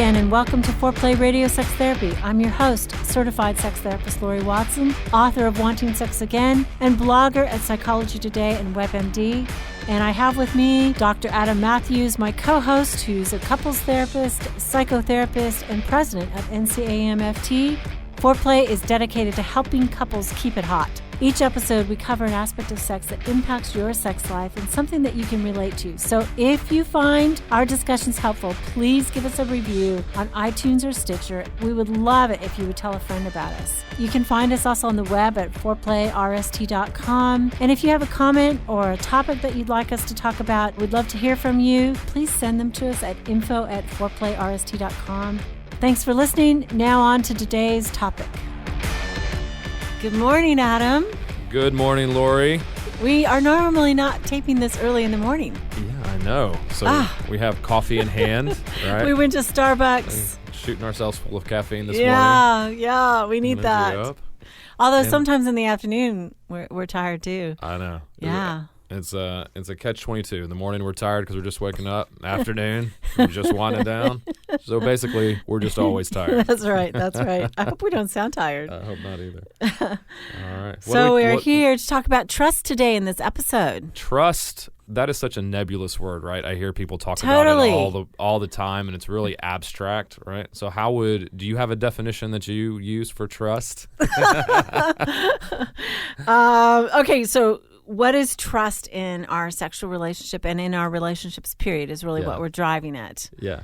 again, and welcome to Foreplay Radio Sex Therapy. I'm your host, certified sex therapist Laurie Watson, author of Wanting Sex Again, and blogger at Psychology Today and WebMD. And I have with me Dr. Adam Mathews, my co-host, who's a couples therapist, psychotherapist, and president of NCAMFT. Foreplay is dedicated to helping couples keep it hot. Each episode, we cover an aspect of sex that impacts your sex life and something that you can relate to. So if you find our discussions helpful, please give us a review on iTunes or Stitcher. We would love it if you would tell a friend about us. You can find us also on the web at foreplayrst.com. And if you have a comment or a topic that you'd like us to talk about, we'd love to hear from you. Please send them to us at info@foreplayrst.com. Thanks for listening. Now on to today's topic. Good morning, Adam. Good morning, Laurie. We are normally not taping this early in the morning. Yeah, I know. So we have coffee in hand, right? We went to Starbucks. Shooting ourselves full of caffeine this morning. Yeah, we need that. Although sometimes in the afternoon, we're tired too. I know. Yeah. It's a catch-22. In the morning, we're tired because we're just waking up. Afternoon, we're just winding down. So basically, we're just always tired. That's right. I hope we don't sound tired. I hope not either. All right. So we're here to talk about trust today in this episode. Trust, that is such a nebulous word, right? I hear people talk about it all the time, and it's really abstract, right? So do you have a definition that you use for trust? Okay, so what is trust in our sexual relationship and in our relationships, period, is really what we're driving at. Yeah.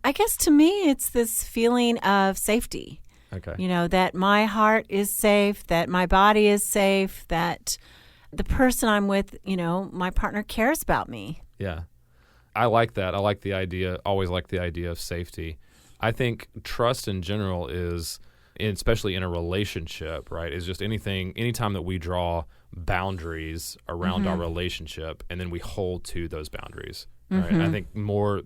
I guess to me, it's this feeling of safety. Okay. You know, that my heart is safe, that my body is safe, that the person I'm with, my partner cares about me. Yeah. I like that. I like the idea, always like the idea of safety. I think trust in general is, especially in a relationship, right, is just anytime that we draw boundaries around our relationship and then we hold to those boundaries. Right. I think more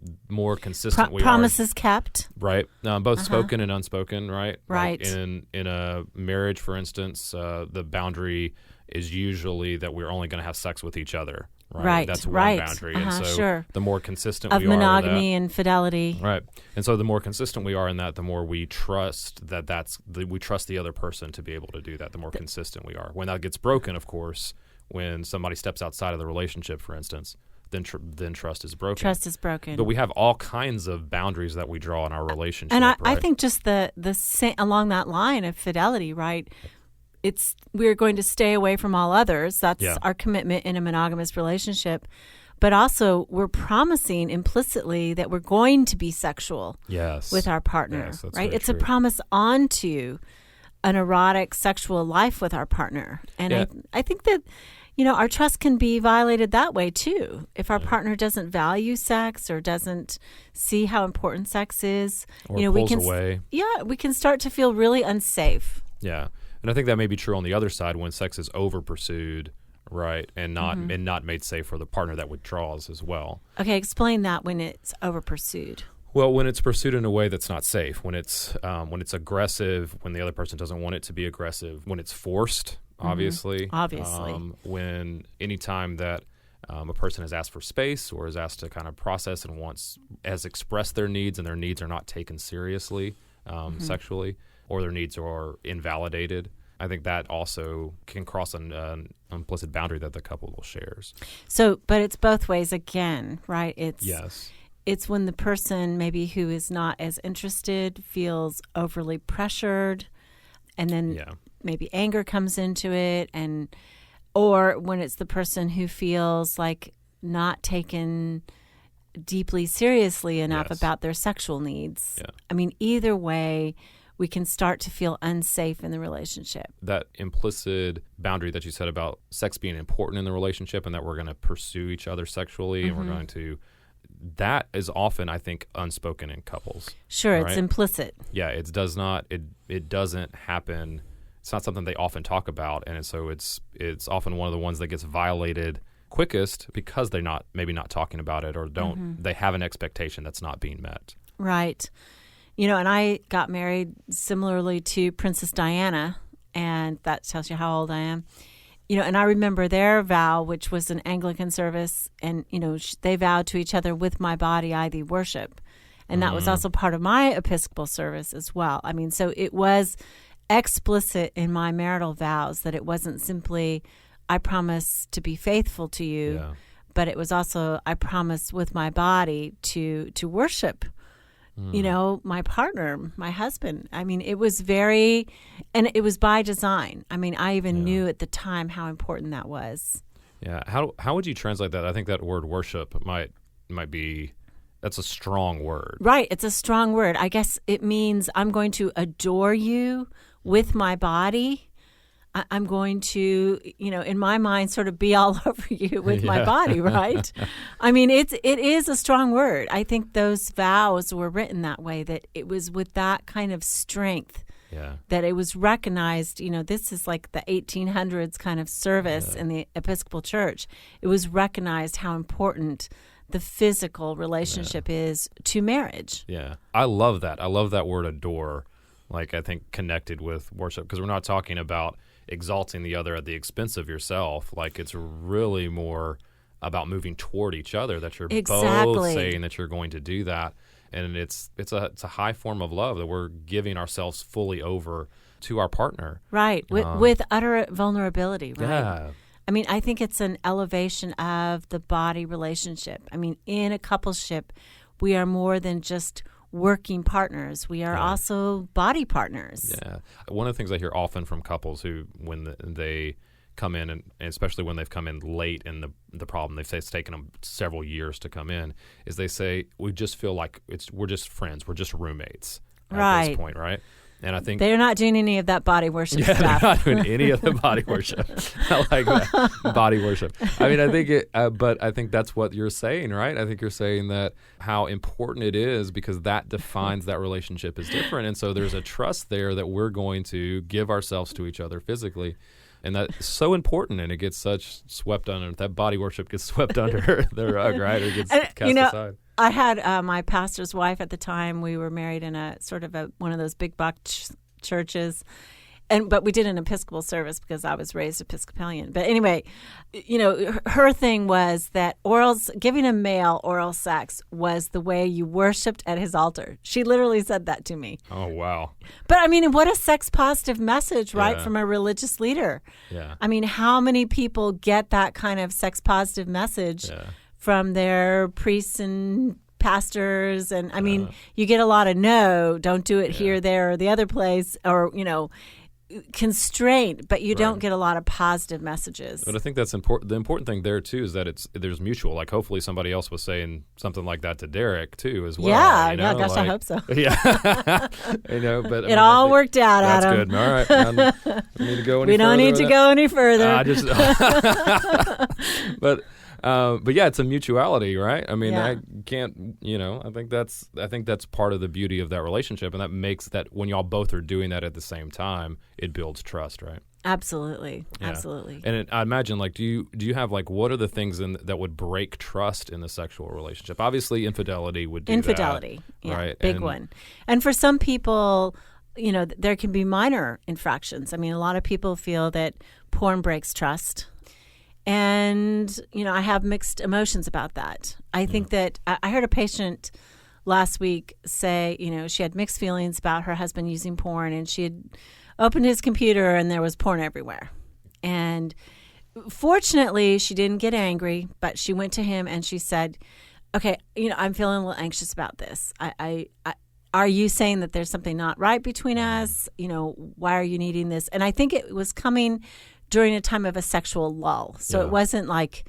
consistent we are. Promises kept. Right. Both spoken and unspoken, right? Right. Like in a marriage, for instance, the boundary is usually that we're only going to have sex with each other. Right. That's one boundary. And so the more consistent we are of monogamy and fidelity. Right. And so the more consistent we are in that, the more we trust we trust the other person to be able to do that, the more consistent we are. When that gets broken, of course, when somebody steps outside of the relationship, for instance, then trust is broken. Trust is broken. But we have all kinds of boundaries that we draw in our relationship. And I think just the along that line of fidelity, right? We're going to stay away from all others. That's our commitment in a monogamous relationship. But also, we're promising implicitly that we're going to be sexual with our partner, right? It's a promise onto an erotic sexual life with our partner. And I think that our trust can be violated that way too. If our partner doesn't value sex or doesn't see how important sex is, or pulls away. Yeah, we can start to feel really unsafe. Yeah. And I think that may be true on the other side when sex is over pursued, right, and not made safe for the partner that withdraws as well. Okay, explain that when it's over pursued. Well, when it's pursued in a way that's not safe, when it's aggressive, when the other person doesn't want it to be aggressive, when it's forced, obviously. When anytime that a person has asked for space or is asked to kind of process and has expressed their needs and their needs are not taken seriously sexually, or their needs are invalidated, I think that also can cross an implicit boundary that the couple shares. So, but it's both ways again, right? Yes. It's when the person maybe who is not as interested feels overly pressured, and then maybe anger comes into it, or when it's the person who feels like not taken deeply seriously enough about their sexual needs. Yeah. I mean, either way, we can start to feel unsafe in the relationship. That implicit boundary that you said about sex being important in the relationship and that we're going to pursue each other sexually and we're going to, that is often, I think, unspoken in couples. Sure, right? It's implicit. Yeah, it doesn't happen. It's not something they often talk about, and so it's often one of the ones that gets violated quickest because they're maybe not talking about it or they have an expectation that's not being met. Right. And I got married similarly to Princess Diana, and that tells you how old I am. And I remember their vow, which was an Anglican service, and, they vowed to each other, with my body I thee worship. And that was also part of my Episcopal service as well. I mean, so it was explicit in my marital vows that it wasn't simply, I promise to be faithful to you, but it was also, I promise with my body to worship, my partner, my husband. I mean, it was and it was by design. I mean, I even knew at the time how important that was. Yeah. How would you translate that? I think that word worship might be, that's a strong word. Right. It's a strong word. I guess it means I'm going to adore you with my body. I'm going to, in my mind, sort of be all over you with my body, right? I mean, it is a strong word. I think those vows were written that way, that it was with that kind of strength, that it was recognized, this is like the 1800s kind of service in the Episcopal Church. It was recognized how important the physical relationship is to marriage. Yeah. I love that. I love that word adore, like I think connected with worship, because we're not talking about exalting the other at the expense of yourself. Like it's really more about moving toward each other, that you're both saying that you're going to do that. And it's a high form of love that we're giving ourselves fully over to our partner. Right. With utter vulnerability, right? Yeah. I mean, I think it's an elevation of the body relationship. I mean, in a coupleship, we are more than just working partners. We are also body partners. Yeah. One of the things I hear often from couples who, when they come in, and especially when they've come in late in the problem, they say it's taken them several years to come in, is they say, we just feel like we're just friends, we're just roommates at this point, right? And I think they're not doing any of that body worship stuff. They're not doing any of the body worship. I like that. Body worship. I mean, I think but I think that's what you're saying, right? I think you're saying that how important it is, because that defines that relationship is different. And so there's a trust there that we're going to give ourselves to each other physically. And that's so important, and it gets swept under. That body worship gets swept under the rug, right? Or gets cast aside. I had my pastor's wife at the time. We were married in a sort of one of those big box churches, but we did an Episcopal service because I was raised Episcopalian. But anyway, her thing was that giving a male oral sex was the way you worshipped at his altar. She literally said that to me. Oh, wow. But I mean, what a sex positive message, right, from a religious leader. Yeah. I mean, how many people get that kind of sex positive message from their priests and pastors? And I mean, you get a lot of don't do it here, there, or the other place, or, constraint, but you don't get a lot of positive messages. But I think that's important. The important thing there too is that there's mutual. Like hopefully somebody else was saying something like that to Derek too as well. Yeah, gosh, I hope so. Yeah, but it all worked out, Adam. That's good. All right, we need to go any we don't need to go any further. But yeah, it's a mutuality, right? I mean, I can't, I think that's part of the beauty of that relationship, and that makes that when y'all both are doing that at the same time, it builds trust, right? Absolutely, absolutely. And I imagine, like, do you have like what are the things that would break trust in the sexual relationship? Obviously, infidelity would do that, right? Big one. And for some people, there can be minor infractions. I mean, a lot of people feel that porn breaks trust. And, I have mixed emotions about that. I think that I heard a patient last week say, she had mixed feelings about her husband using porn, and she had opened his computer and there was porn everywhere. And fortunately, she didn't get angry, but she went to him and she said, okay, I'm feeling a little anxious about this. Are you saying that there's something not right between us? Why are you needing this? And I think it was coming during a time of a sexual lull. So it wasn't like,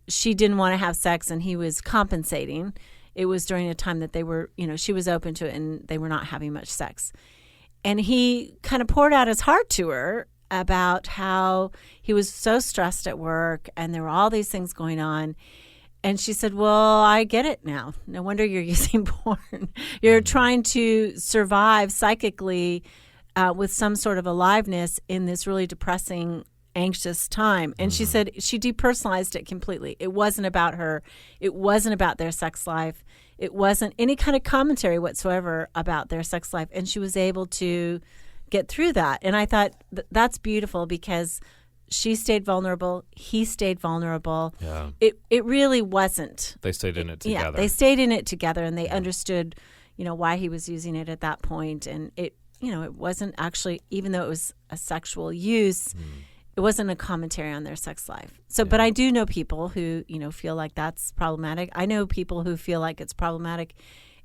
she didn't want to have sex and he was compensating. It was during a time that they were, she was open to it and they were not having much sex. And he kind of poured out his heart to her about how he was so stressed at work and there were all these things going on. And she said, well, I get it now. No wonder you're using porn. You're trying to survive psychically with some sort of aliveness in this really depressing, anxious time. And she said she depersonalized it completely. It wasn't about her. It wasn't about their sex life. It wasn't any kind of commentary whatsoever about their sex life. And she was able to get through that. And I thought that's beautiful because she stayed vulnerable. He stayed vulnerable. Yeah. It really wasn't. They stayed in it together. Yeah, they stayed in it together, and they understood, why he was using it at that point. And it wasn't actually, even though it was a sexual use, it wasn't a commentary on their sex life. So, but I do know people who, feel like that's problematic. I know people who feel like it's problematic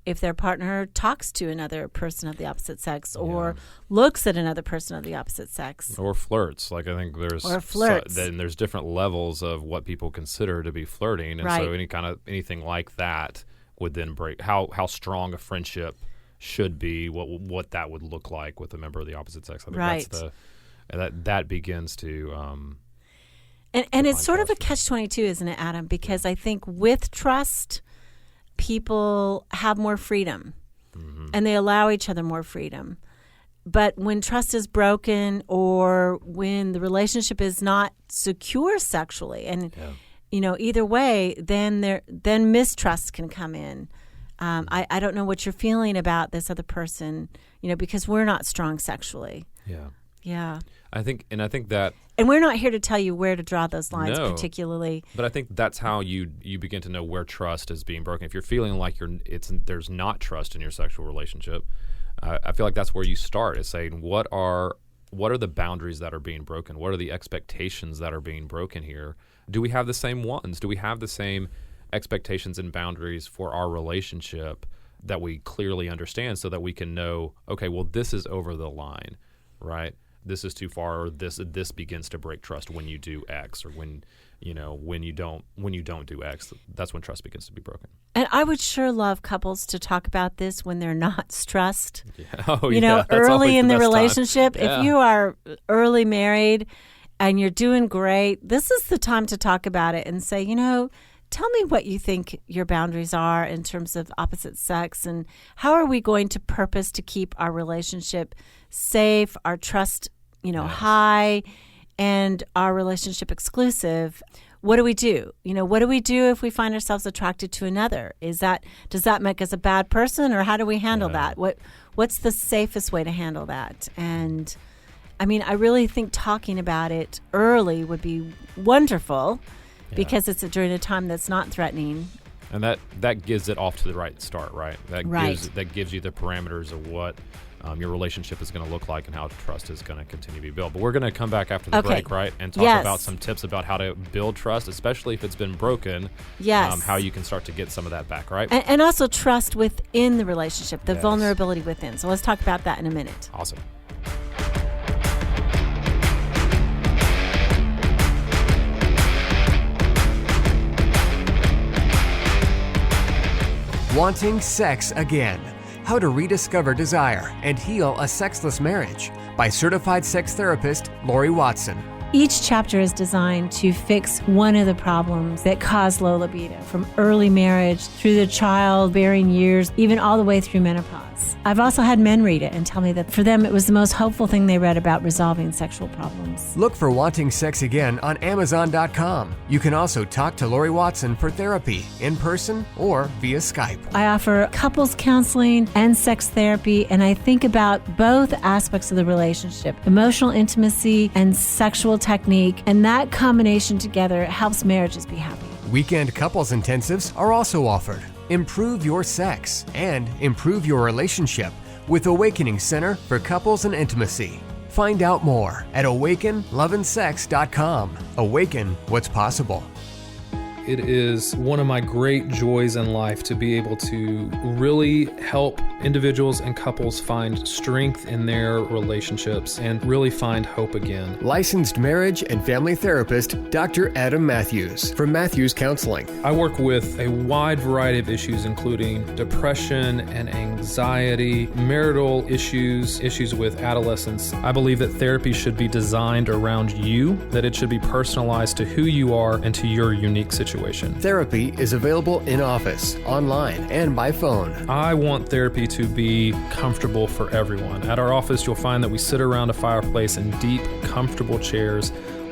if their partner talks to another person of the opposite sex or looks at another person of the opposite sex. Or flirts. Like, I think there's... Or flirts. Then there's different levels of what people consider to be flirting. And so anything like that would then break how strong a friendship should be, what that would look like with a member of the opposite sex. I think that's that begins to... And it's sort of a catch-22, isn't it, Adam? Because I think with trust, people have more freedom, and they allow each other more freedom. But when trust is broken, or when the relationship is not secure sexually, and either way, then mistrust can come in. I don't know what you're feeling about this other person, because we're not strong sexually. Yeah. I think that... And we're not here to tell you where to draw those lines particularly. But I think that's how you begin to know where trust is being broken. If you're feeling like there's not trust in your sexual relationship, I feel like that's where you start, is saying, what are the boundaries that are being broken? What are the expectations that are being broken here? Do we have the same ones? Do we have the same expectations and boundaries for our relationship that we clearly understand, so that we can know, okay, well, this is over the line, right? This is too far, or this begins to break trust when you do X, or when you don't do X. That's when trust begins to be broken. And I would sure love couples to talk about this when they're not stressed. Yeah. Early in the relationship. Yeah. If you are early married and you're doing great, this is the time to talk about it and say, tell me what you think your boundaries are in terms of opposite sex, and how are we going to purpose to keep our relationship safe, our trust, high, and our relationship exclusive. What do we do? What do we do if we find ourselves attracted to another? Does that make us a bad person, or how do we handle that? What's the safest way to handle that? And I mean, I really think talking about it early would be wonderful, because it's during a time that's not threatening. And that gives it off to the right start, right? That gives you the parameters of what your relationship is going to look like and how trust is going to continue to be built. But we're going to come back after the break, right? And talk about some tips about how to build trust, especially if it's been broken. Yes. How you can start to get some of that back, right? And also trust within the relationship, the vulnerability within. So let's talk about that in a minute. Awesome. Wanting Sex Again: How to Rediscover Desire and Heal a Sexless Marriage by certified sex therapist Laurie Watson. Each chapter is designed to fix one of the problems that cause low libido, from early marriage through the childbearing years, even all the way through menopause. I've also had men read it and tell me that for them it was the most hopeful thing they read about resolving sexual problems. Look for Wanting Sex Again on Amazon.com. You can also talk to Laurie Watson for therapy in person or via Skype. I offer couples counseling and sex therapy, and I think about both aspects of the relationship, emotional intimacy and sexual technique, and that combination together helps marriages be happy. Weekend couples intensives are also offered. Improve your sex and improve your relationship with Awakening Center for Couples and Intimacy. Find out more at awakenloveandsex.com. Awaken what's possible. It is one of my great joys in life to be able to really help individuals and couples find strength in their relationships and really find hope again. Licensed marriage and family therapist Dr. Adam Mathews from Mathews Counseling. I work with a wide variety of issues, including depression and anxiety, marital issues, issues with adolescence. I believe that therapy should be designed around you, that it should be personalized to who you are and to your unique situation. Therapy is available in office, online, and by phone. I want therapy to be comfortable for everyone. At our office, you'll find that we sit around a fireplace in deep, comfortable chairs,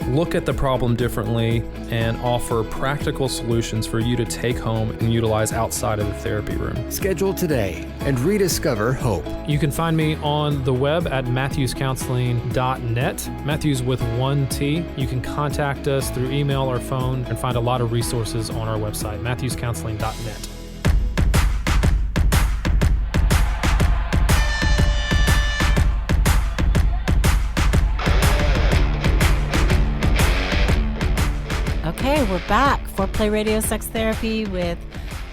look at the problem differently, and offer practical solutions for you to take home and utilize outside of the therapy room. Schedule today and rediscover hope. You can find me on the web at mathewscounseling.net, Mathews with 1 T. You can contact us through email or phone and find a lot of resources on our website, mathewscounseling.net. Okay, we're back. Foreplay Radio Sex Therapy with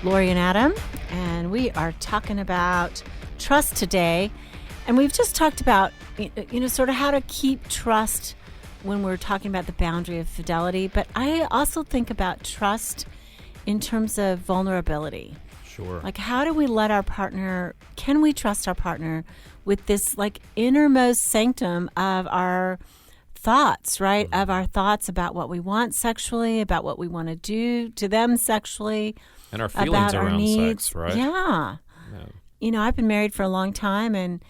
Laurie and Adam, and we are talking about trust today. And we've just talked about, sort of how to keep trust when we're talking about the boundary of fidelity. But I also think about trust in terms of vulnerability. Sure. Like, how do we let can we trust our partner with this, like, innermost sanctum of our thoughts, right? Mm-hmm. Of our thoughts about what we want sexually, about what we want to do to them sexually. And our feelings about around our needs. Sex, right? Yeah. I've been married for a long time and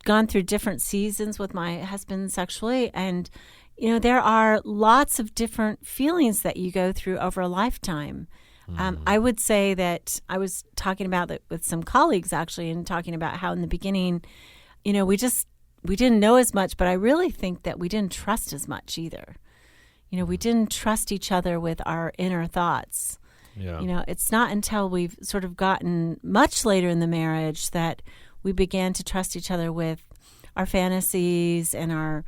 gone through different seasons with my husband sexually. And, there are lots of different feelings that you go through over a lifetime. I would say that I was talking about that with some colleagues, actually, and talking about how in the beginning, we didn't know as much, but I really think that we didn't trust as much either. We didn't trust each other with our inner thoughts. Yeah. It's not until we've sort of gotten much later in the marriage that we began to trust each other with our fantasies and our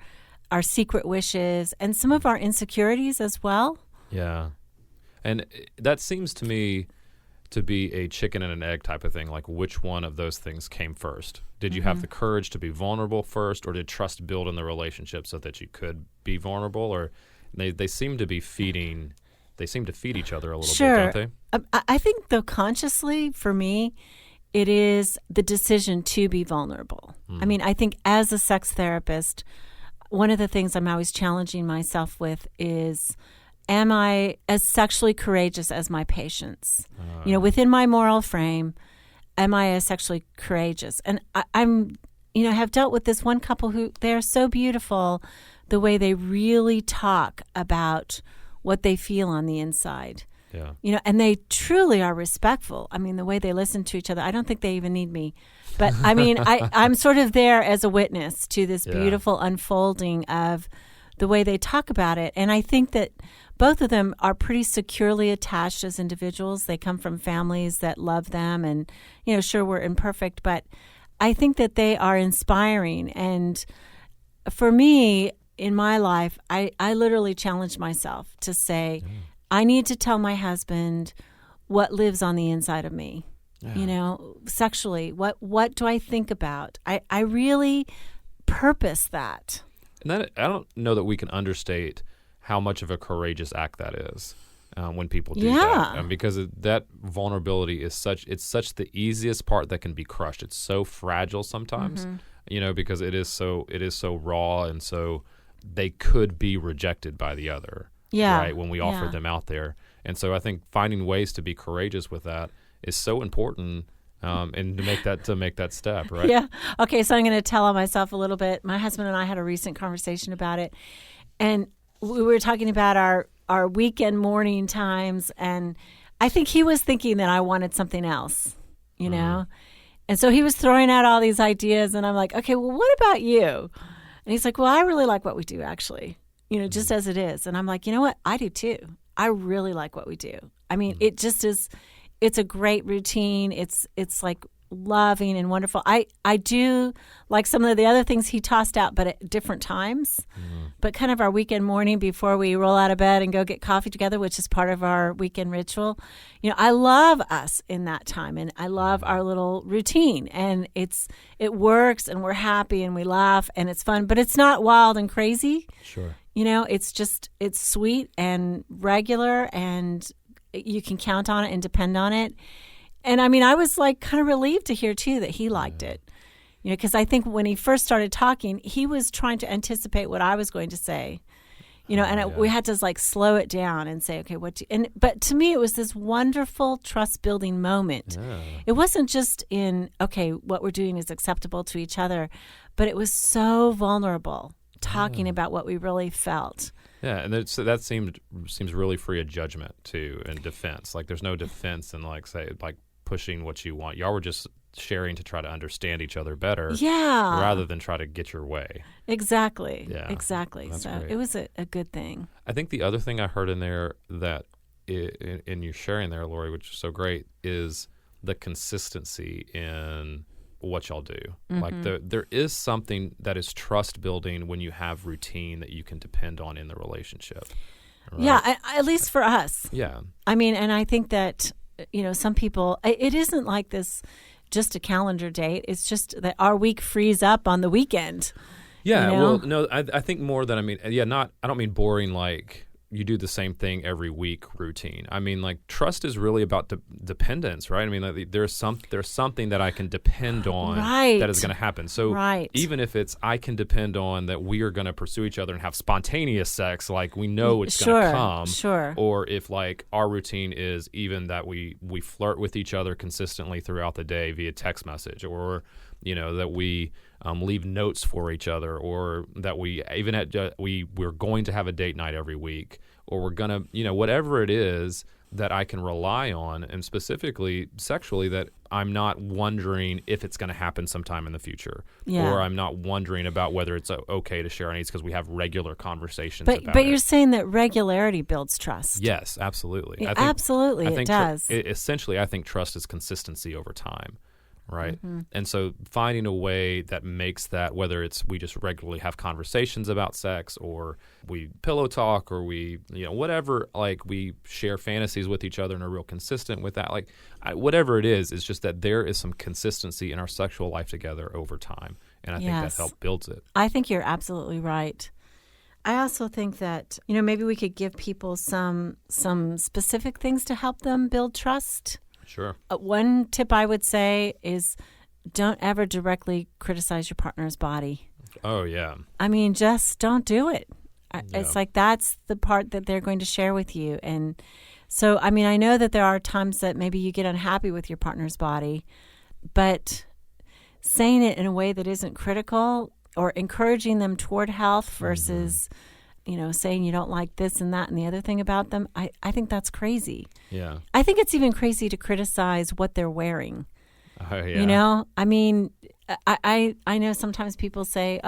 secret wishes and some of our insecurities as well. Yeah. And that seems to me to be a chicken and an egg type of thing, like which one of those things came first? Did you have the courage to be vulnerable first, or did trust build in the relationship so that you could be vulnerable? Or they seem to be feeding each other a little bit, don't they? I think, though, consciously, for me, it is the decision to be vulnerable. I mean, I think as a sex therapist, one of the things I'm always challenging myself with is, am I as sexually courageous as my patients? Within my moral frame, am I as sexually courageous? And I'm have dealt with this one couple who, they're so beautiful, the way they really talk about what they feel on the inside. Yeah. And they truly are respectful. I mean, the way they listen to each other, I don't think they even need me. But I mean, I'm sort of there as a witness to this beautiful unfolding of the way they talk about it. And I think that both of them are pretty securely attached as individuals. They come from families that love them, and, sure, we're imperfect, but I think that they are inspiring. And for me, in my life, I literally challenge myself to say, I need to tell my husband what lives on the inside of me, sexually. What do I think about? I really purpose that. And that, I don't know that we can understate how much of a courageous act that is when people do that. Because that vulnerability is such the easiest part that can be crushed. It's so fragile sometimes, because it is so raw, and so they could be rejected by the other. Yeah. Right. When we offer them out there. And so I think finding ways to be courageous with that is so important. And to make that step, right? Yeah. Okay, so I'm going to tell on myself a little bit. My husband and I had a recent conversation about it, and we were talking about our weekend morning times, and I think he was thinking that I wanted something else, and so he was throwing out all these ideas, and I'm like, okay, well, what about you? And he's like, well, I really like what we do, actually, just as it is. And I'm like, you know what? I do too. I really like what we do. I mean, it just is. It's a great routine. It's like loving and wonderful. I do like some of the other things he tossed out, but at different times. But kind of our weekend morning before we roll out of bed and go get coffee together, which is part of our weekend ritual. I love us in that time, and I love our little routine, and it works, and we're happy, and we laugh, and it's fun, but it's not wild and crazy. Sure. It's sweet and regular, and you can count on it and depend on it. And I mean, I was like kind of relieved to hear too that he liked it, because I think when he first started talking, he was trying to anticipate what I was going to say, we had to like slow it down and say, okay, but to me, it was this wonderful trust building moment. Yeah. It wasn't just in, okay, what we're doing is acceptable to each other, but it was so vulnerable. talking about what we really felt. Yeah, and that seems really free of judgment too, and defense. Like there's no defense in like pushing what you want. Y'all were just sharing to try to understand each other better, rather than try to get your way. Exactly. Yeah, exactly. That's so great. It was a good thing. I think the other thing I heard in there that in you sharing there, Laurie, which is so great, is the consistency in what y'all do. Mm-hmm. Like there is something that is trust building when you have routine that you can depend on in the relationship. Right? Yeah, at least for us. Yeah. I mean, and I think that, some people, it isn't like this just a calendar date. It's just that our week frees up on the weekend. Yeah. Well, no, I think more than, I don't mean boring, like you do the same thing every week routine. I mean, like trust is really about dependence, right? I mean, like, there's something that I can depend on that is going to happen. So even if it's I can depend on that we are going to pursue each other and have spontaneous sex, like we know it's going to come. Sure. Or if like our routine is even that we flirt with each other consistently throughout the day via text message, or that we leave notes for each other, or that we even we're going to have a date night every week, or we're gonna whatever it is that I can rely on, and specifically sexually, that I'm not wondering if it's going to happen sometime in the future, or I'm not wondering about whether it's okay to share our needs because we have regular conversations about it. But you're saying that regularity builds trust. Yes, absolutely. Yeah, absolutely, it does. Essentially, I think trust is consistency over time. Right. Mm-hmm. And so finding a way that makes that, whether it's we just regularly have conversations about sex, or we pillow talk, or we, whatever, like we share fantasies with each other and are real consistent with that. Like whatever it is, it's just that there is some consistency in our sexual life together over time. And I think that helps builds it. I think you're absolutely right. I also think that, maybe we could give people some specific things to help them build trust. Sure. One tip I would say is don't ever directly criticize your partner's body. Oh, yeah. I mean, just don't do it. It's like that's the part that they're going to share with you. And so, I mean, I know that there are times that maybe you get unhappy with your partner's body, but saying it in a way that isn't critical or encouraging them toward health versus saying you don't like this and that and the other thing about them, I think that's crazy. Yeah. I think it's even crazy to criticize what they're wearing. Oh, yeah. I mean, I know sometimes people say,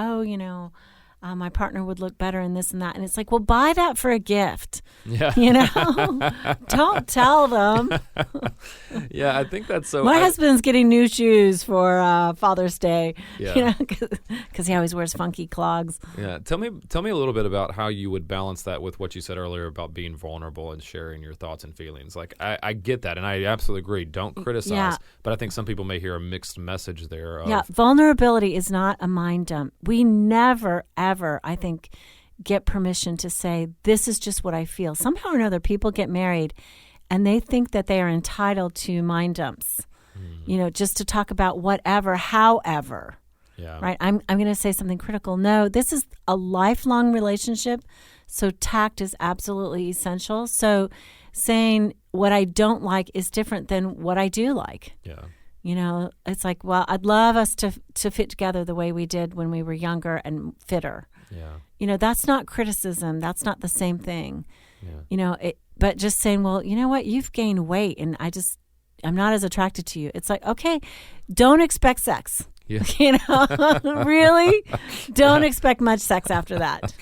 my partner would look better in this and that. And it's like, well, buy that for a gift. Yeah. Don't tell them. Yeah, I think that's so. My husband's getting new shoes for Father's Day. Yeah. Because he always wears funky clogs. Yeah. Tell me a little bit about how you would balance that with what you said earlier about being vulnerable and sharing your thoughts and feelings. Like, I get that, and I absolutely agree. Don't criticize. Yeah. But I think some people may hear a mixed message there. Vulnerability is not a mind dump. We never, ever, I think, get permission to say, this is just what I feel. Somehow or another, people get married and they think that they are entitled to mind dumps, just to talk about whatever, however. Yeah. Right? I'm going to say something critical. No, this is a lifelong relationship, so tact is absolutely essential. So saying what I don't like is different than what I do like. Yeah. It's like, well, I'd love us to fit together the way we did when we were younger and fitter. Yeah. That's not criticism. That's not the same thing. Yeah. But just saying, well, you know what? You've gained weight and I'm not as attracted to you. It's like, okay, don't expect sex. Yeah. Really? Don't expect much sex after that.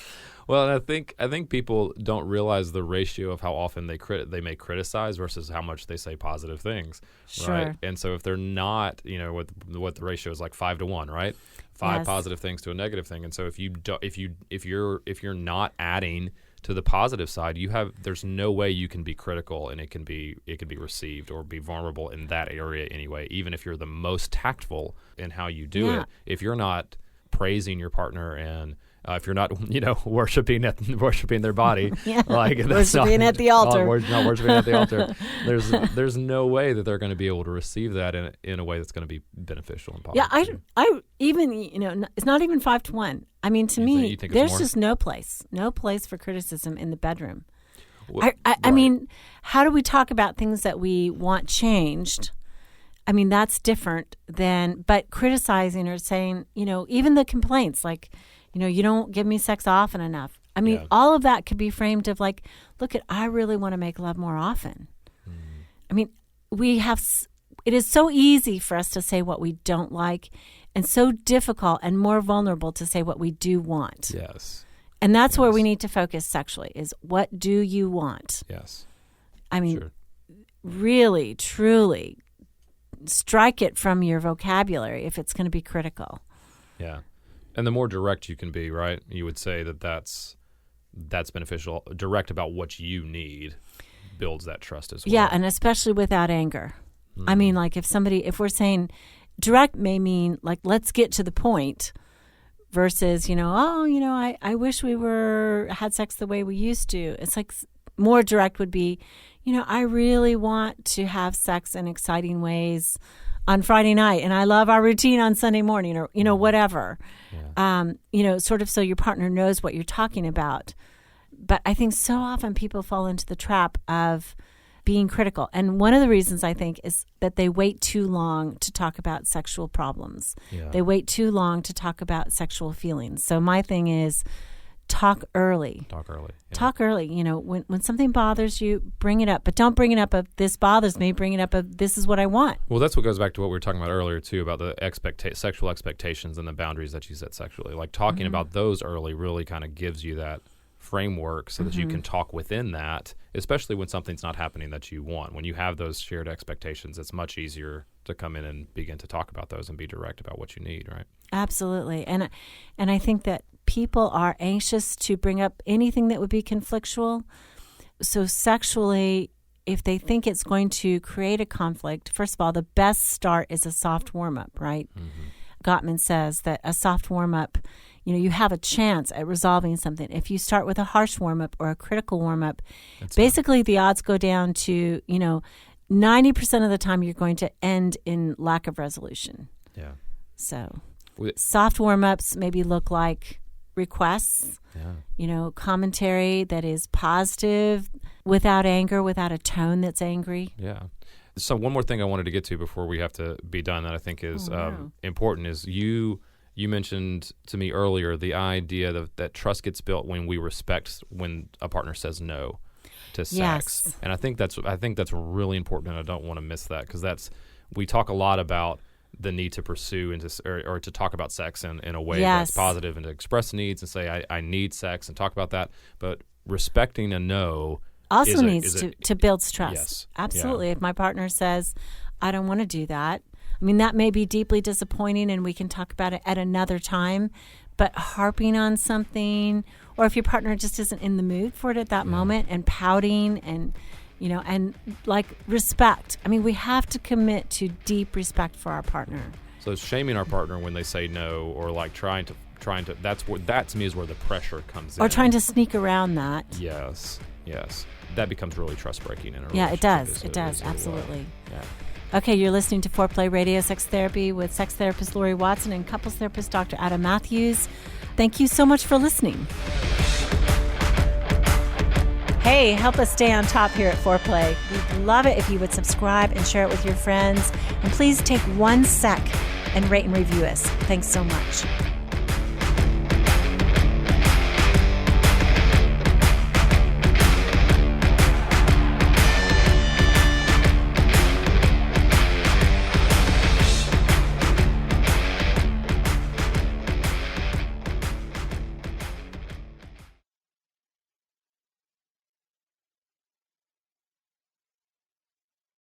Well, and I think people don't realize the ratio of how often they may criticize versus how much they say positive things, sure. Right? And so if they're not, what the ratio is like 5 to 1, right? 5 positive things to a negative thing. And so if you're not adding to the positive side, there's no way you can be critical and it can be received or be vulnerable in that area anyway. Even if you're the most tactful in how you do it, if you're not praising your partner and if you're not, worshiping their body, like that's worshiping at the altar, not worshiping at the altar. There's no way that they're going to be able to receive that in a way that's going to be beneficial and positive. Yeah, I even it's not even 5 to 1. I mean, to me, there's just no place for criticism in the bedroom. Well, I mean, how do we talk about things that we want changed? I mean, that's different but criticizing or saying, even the complaints like, You don't give me sex often enough. I mean, all of that could be framed of like, look, I really want to make love more often. I mean, it is so easy for us to say what we don't like, and so difficult and more vulnerable to say what we do want. Yes. And that's where we need to focus sexually, is what do you want? Yes. I mean, really, truly strike it from your vocabulary if it's going to be critical. Yeah. And the more direct you can be, right? You would say that's beneficial. Direct about what you need builds that trust as well. Yeah, and especially without anger. I mean, like if we're saying direct may mean like, let's get to the point versus, I wish we had sex the way we used to. It's like more direct would be, I really want to have sex in exciting ways on Friday night, and I love our routine on Sunday morning, or, whatever. Yeah. Sort of so your partner knows what you're talking about. But I think so often people fall into the trap of being critical. And one of the reasons I think is that they wait too long to talk about sexual problems. Yeah. They wait too long to talk about sexual feelings. So my thing is talk early. Talk early. Yeah. Talk early. When something bothers you, bring it up. But don't bring it up of this bothers me. Bring it up of this is what I want. Well, that's what goes back to what we were talking about earlier, too, about the sexual expectations and the boundaries that you set sexually. Like talking about those early really kind of gives you that framework so that you can talk within that, especially when something's not happening that you want. When you have those shared expectations, it's much easier to come in and begin to talk about those and be direct about what you need, right? Absolutely. And I think that people are anxious to bring up anything that would be conflictual. So sexually, if they think it's going to create a conflict, first of all, the best start is a soft warm-up, right? Gottman says that a soft warm-up, you have a chance at resolving something. If you start with a harsh warm-up or a critical warm-up, basically the odds go down to, 90% of the time you're going to end in lack of resolution. Yeah. So soft warm-ups maybe look like requests, commentary that is positive, without anger, without a tone that's angry. Yeah. So one more thing I wanted to get to before we have to be done that I think is important is you mentioned to me earlier the idea that trust gets built when we respect when a partner says no to sex. Yes. And I think that's really important, and I don't want to miss that, because we talk a lot about the need to pursue and or to talk about sex in a way that's positive, and to express needs and say I need sex and talk about that. But respecting a no also needs to build trust. Yes. Absolutely. Yeah. If my partner says, I don't want to do that, I mean, that may be deeply disappointing, and we can talk about it at another time, but harping on something, or if your partner just isn't in the mood for it at that moment, and pouting and, and like respect. I mean, we have to commit to deep respect for our partner. So shaming our partner when they say no, or like trying to, that to me is where the pressure comes in. Or trying to sneak around that. Yes. That becomes really trust breaking in a relationship. Yeah, it does. It does. Absolutely. Yeah. Okay, you're listening to Foreplay Radio Sex Therapy with sex therapist Laurie Watson and couples therapist Dr. Adam Mathews. Thank you so much for listening. Hey, help us stay on top here at Foreplay. We'd love it if you would subscribe and share it with your friends. And please take 1 sec and rate and review us. Thanks so much.